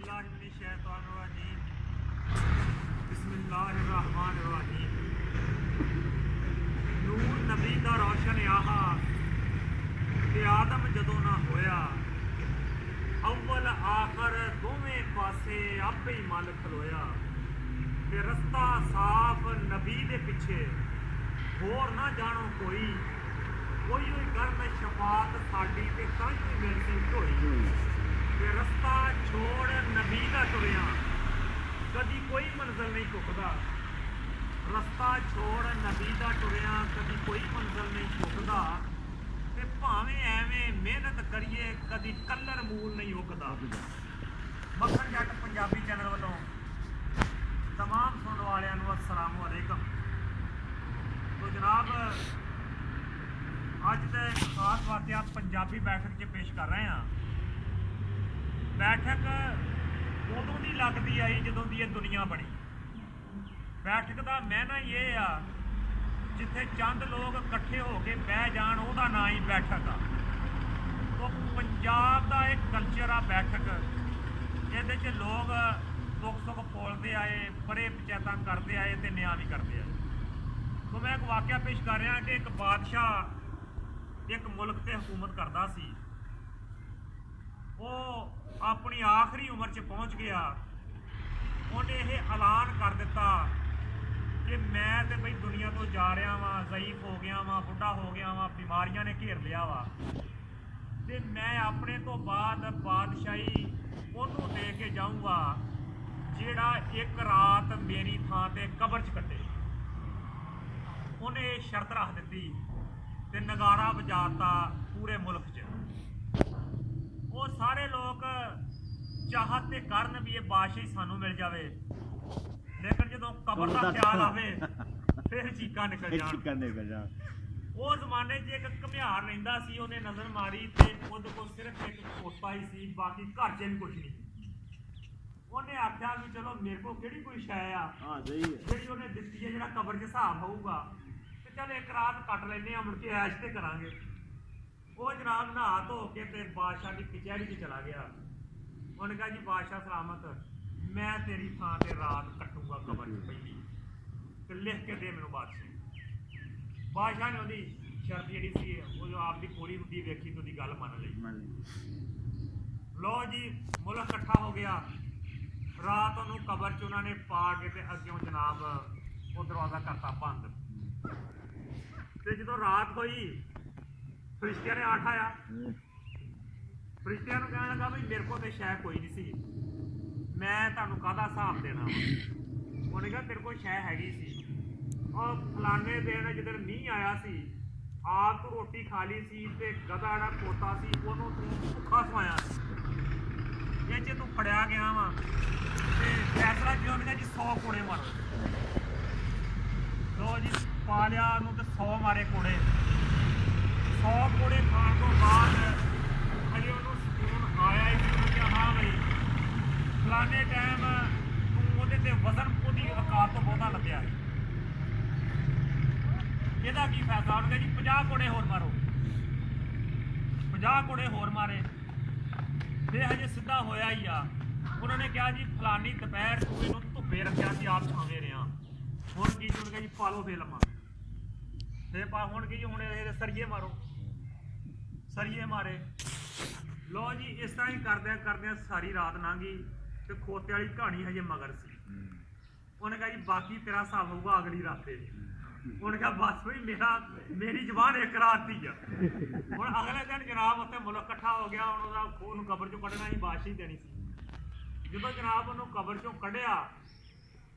बिस्मिल्लाहिर्रहमानिर्रहीम बिस्मिल्लाहिर्रहमानिर्रहीम। नूर नबी दा रोशन आहा ते आदम जदों ना होया, अव्वल आखर दोवें पासे आपे ही मल खलोया। ते रस्ता साफ नबी दे पिछे होर ना जानो कोई, कोई करन शफात साडी ते तां मिलदी ढोई। ते रस्ता छोड़ नबी दा टुरिया, कदी कोई मंजिल नहीं चुकदा। रस्ता छोड़ नबी दा टुरिया, कदी कोई मंजिल नहीं चुकदा। ते भावें एवें मेहनत करिए, कदी कलर मूल नहीं उगदा। मक्खन जट पंजाबी चैनल वालों तमाम सुनने वालियां नूं अस्सलामु अलैकुम। तो जनाब अज का खास वाकया पंजाबी बैठक च पेश कर रहे हैं। बैठक उदों की लगती आई जदों की दुनिया बनी। बैठक का मैना ये आ जिथे चंद लोग इकट्ठे होके बह जान, उसका ना ही बैठक आ। तो पंजाब का एक कल्चर आ बैठक, ये लोग दुख सुख फोलते आए, बड़े पंचायत करते आए तो न्याय भी करते आए। तो मैं एक वाकया पेश कर रहा कि एक बादशाह एक मुल्क से हुकूमत करता सी। वो अपनी आखिरी उम्र च पहुँच गया। उन्हें यह ऐलान कर दिता कि मैं तो बई दुनिया तो जा रहा वा, ज़ईफ हो गया वा, बुढ़ा हो गया वा, बीमारियां ने घेर लिया वा, तो मैं अपने तो बाद बादशाही उन्होंने दे के जाऊँगा जिहड़ा एक रात मेरी थां ते कबर च कटे। उन्हें शर्त रख दी ते नगारा बजाता पूरे मुल्क च। वो सारे लोग चाहते करन भी ये बादशाही सानू मिल जाए, लेकिन जो कबर का ख्याल आवे फिर चीका निकल जान। वो जमाने च एक घमियार रहिंदा सी, उन्हें नजर मारी तो उहदे कोल सिर्फ एक खोता ही सी, बाकी घर च भी कुछ नहीं। उन्हें आख्या भी चलो मेरे को किहड़ी कोई शै आ जिहड़ी उन्हें दित्ती है, जिहड़ा कबर च हिसाब होऊगा ते चल एक रात कट लैने आ, मुड़ के ऐश ते करांगे। वो जनाब नहा धो के ते बादशाह की कचहरी च चला गया। उन्हें कहा जी बादशाह सलामत, मैं तेरी थां ते रात कटूंगा कबर च पहली, तो लिख के दे मैनू बादशाह। बादशाह ने उहदी शर्त जिहड़ी सी वो जो आपकी पूरी हुंदी वेखी तो गल मन लई। लो जी मुल्क इकट्ठा हो गया। रात उन्होंने कबर च उन्होंने पा के ते अग्यों जनाब वो दरवाजा करता बंद। तो जो रात हुई फरिश्तिया ने आठ आया। फरिश्तिया कहने लगा भी मेरे को तो शै कोई नहीं सी, मैं तुहानू काहदा हिसाब देना। उन्हें कहा तेरे को शै हैगी सी, और फलाने दिन जिधर मीह आया सी आप तू रोटी खा ली सी ते गधा जिहड़ा खोता सी उहनूं तू भुखा सवाया सी, ये तू फड़िया गया वा ते फैसला की उन्हें जी 100 कोड़े मारो। लो जी पा लिया उन्होंने तो 100 मारे कोड़े। 100 कोड़े खाने तो बाद अजे उन्होंने सुकून आया ही कि हाँ भाई फलाने टाइम तू वो वजन वो औकात तो बहुता लग्या। यदा की फैसला उन्होंने जी 50 कोड़े होर मारो। 50 कोड़े होर मारे फिर हजे सीधा होया ही आ। उन्होंने कहा जी फलानी दोपहर तू इनू धुप्पे रखा सी, आप छावे रहा हुण की जी। उन्होंने जी पालो फिर लम्मा फिर हुण की जी हुण सरिये मारो। सरिये मारे। लो जी इस तरह ही करदे सारी रात लंघी तो खोते वाली कहानी हजे मगर सी। उन्हें कहा जी बाकी तेरा हिसाब होगा अगली रात। उन्हें कहा बस भाई मेरी जबान एक रात की आ। हुण अगले दिन जनाब उत्थे मुल्क इकट्ठा हो गया। हुण खून कबर चों कढ़ना ही बादशाही देनी सी। जो जनाब उन्होंने कबर चों कढ़िया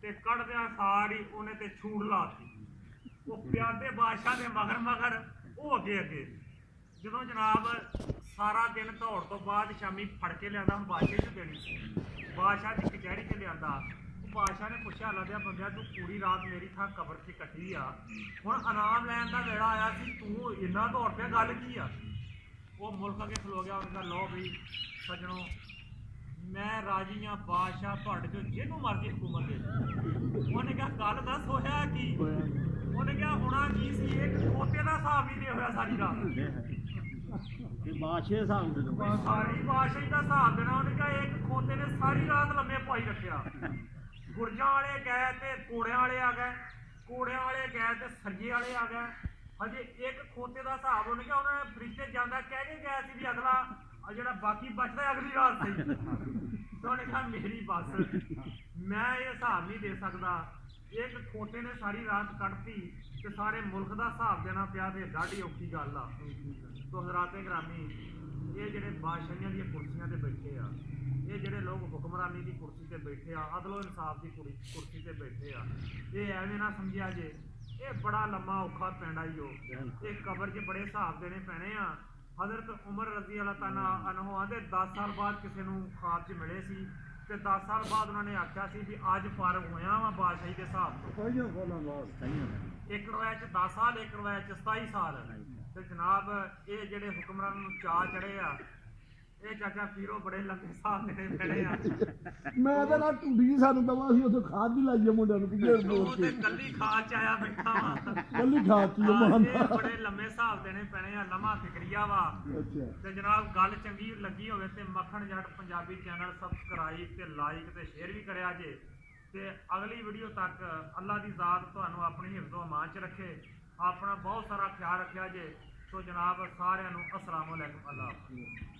तो कढ़द्या सारी उन्हें तो छूट लाती। वो प्यादे बादशाह के मगर मगर वो अगे अगे। जो जनाब सारा दिन दौड़ तो बाद शामी फड़ के लिया हम बादशाही च देनी। बादशाह की कचहरी च लिया। बादशाह ने पूछा लद्या बंदिया तू पूरी रात मेरी थां कबर से कटी आ, हुण इनाम लैन का वेड़ा आया सी, तू इन्ना दौड़ पिया गल की आ। वो मुल्क अगे खलो गया। उन्होंने लो भाई सजनों मैं राजी हाँ, बादशाह तुहाडे चों जिन्हों मर्जी हुकूमत दे। उन्हें कहा गल दस होया की? उन्हें कहा होना की सी एक खोते का हिसाब ही नहीं होया सारी रात। बादशाह साहब सारी बादशाही का हिसाब देना। उन्हें कहा एक खोते ने ਸਾਰੀ ਰਾਤ ਲੰਮੇ ਪਾਈ ਰੱਖਿਆ। ਗੁਰਜਾਂ ਵਾਲੇ ਗਏ ਤੇ ਕੋੜਿਆਂ ਵਾਲੇ ਆ ਗਏ, ਕੋੜਿਆਂ ਵਾਲੇ ਗਏ ਤੇ ਸੱਜੇ ਵਾਲੇ ਆ ਗਏ। ਹਜੇ ਇੱਕ ਖੋਤੇ ਦਾ ਹਿਸਾਬ ਉਹਨੇ ਕਿਹਾ, ਉਹਨਾਂ ਨੇ ਫਰਿੱਜ ਤੇ ਜਾਂਦਾ ਕਹਿ ਕੇ ਗਿਆ ਸੀ ਵੀ ਅਗਲਾ ਜਿਹੜਾ ਬਾਕੀ ਬਚਦਾ ਅਗਲੀ ਰਾਤ ਸਹੀ। ਤੇ ਉਹਨੇ ਕਿਹਾ ਮੇਰੀ ਬੱਸ, ਮੈਂ ਇਹ ਹਿਸਾਬ ਨਹੀਂ ਦੇ ਸਕਦਾ। ਇੱਕ ਖੋਤੇ ਨੇ ਸਾਰੀ ਰਾਤ ਕੱਢਤੀ ਤੇ ਸਾਰੇ ਮੁਲਕ ਦਾ ਹਿਸਾਬ ਦੇਣਾ ਪਿਆ ਤੇ ਡਾਢੀ ਔਖੀ ਗੱਲ ਆ। ਤੋ ਹਜ਼ਰਾਤੇ ਗ੍ਰਾਮੀ, ਇਹ ਜਿਹੜੇ ਬਾਦਸ਼ਾਹੀਆਂ ਦੀਆਂ ਕੁਰਸੀਆਂ ਤੇ ਬੈਠੇ ਆ, ਇਹ ਜਿਹੜੇ ਲੋਕ ਹੁਕਮਰਾਨੀ ਦੀ ਕੁਰਸੀ ਤੇ ਬੈਠੇ ਆ, ਅਦਲੋ ਇਨਸਾਫ ਦੀ ਕੁਰਸੀ ਤੇ ਬੈਠੇ ਆ, ਇਹ ਐਵੇਂ ਨਾ ਸਮਝਿਆ ਜੇ ਇਹ ਬੜਾ ਲੰਮਾ ਔਖਾ ਪੈਂਡਾ ਹੀ ਉਹ। ਇਹ ਕਬਰ 'ਚ ਬੜੇ ਹਿਸਾਬ ਦੇਣੇ ਪੈਣੇ ਆ। ਹਜ਼ਰਤ ਉਮਰ ਰਜ਼ੀ ਅੱਲਾਹ ਤਾਲਾ ਅਨਹੂ ਆਂਦੇ 10 ਸਾਲ ਬਾਅਦ ਕਿਸੇ ਨੂੰ ਖ਼ਾਬ 'ਚ ਮਿਲੇ ਸੀ ਤੇ 10 ਸਾਲ ਬਾਅਦ ਉਹਨਾਂ ਨੇ ਆਖਿਆ ਸੀ ਵੀ ਅੱਜ ਫਾਰਗ ਹੋਇਆ ਵਾ ਬਾਦਸ਼ਾਹੀ ਦੇ ਹਿਸਾਬ ਤੋਂ। ਇੱਕ ਰਵਾਇਤ 'ਚ 10 ਸਾਲ, ਇੱਕ ਰਵਾਇਤ 'ਚ 27 ਸਾਲ। ਤੇ ਜਨਾਬ ਇਹ ਜਿਹੜੇ ਹੁਕਮਰਾਨ ਨੂੰ ਚਾਅ ਚੜੇ ਆ, ਇਹ ਚਾਚਾ ਪੀਰੋ ਬੜੇ ਲੰਬੇ ਹਿਸਾਬ ਦੇਣੇ ਪੈਣੇ ਆ। ਮੈਂ ਤਾਂ ਨਾ ਟੁੱਡੀ ਸਾਨੂੰ ਦਵਾ ਸੀ ਉੱਥੇ ਖਾਦ ਵੀ ਲਾਈਏ ਮੁੰਡਿਆਂ ਨੂੰ ਕਿਹੜੇ ਤੂੰ ਤੇ ਕੱਲੀ ਖਾਦ 'ਚ ਆਇਆ ਬੈਠਾ ਵਾ। ਕੱਲੀ ਖਾਦ ਚ ਇਹ ਬੜੇ ਲੰਮੇ ਹਿਸਾਬ ਦੇਣੇ ਪੈਣੇ ਆ, ਲੰਮਾ ਫਿਕਰੀਆ ਵਾ। ਅੱਛਾ ਤੇ ਜਨਾਬ ਗੱਲ ਚੰਗੀ ਲੱਗੀ ਹੋਵੇ ਤੇ ਮੱਖਣ ਜੱਟ ਪੰਜਾਬੀ ਚੈਨਲ ਸਬਸਕ੍ਰਾਈਬ ਤੇ ਲਾਈਕ ਤੇ ਸ਼ੇਅਰ ਵੀ ਕਰਿਆ ਜੇ। ਤੇ ਅਗਲੀ ਵੀਡੀਓ ਤੱਕ ਅੱਲਾ ਦੀ ਜ਼ਾਤ ਤੁਹਾਨੂੰ ਆਪਣੀ ਹਿਫਜ਼ੋ ਅਮਾਨ 'ਚ ਰੱਖੇ, ਆਪਣਾ ਬਹੁਤ ਸਾਰਾ ਖਿਆਲ ਰੱਖਿਆ ਜੇ। ਸੋ ਜਨਾਬ ਸਾਰਿਆਂ ਨੂੰ ਅਸਲਾਮੁਅਲੈਕੁਮ, ਅੱਲਾ ਹਾਫ਼ਿਜ਼।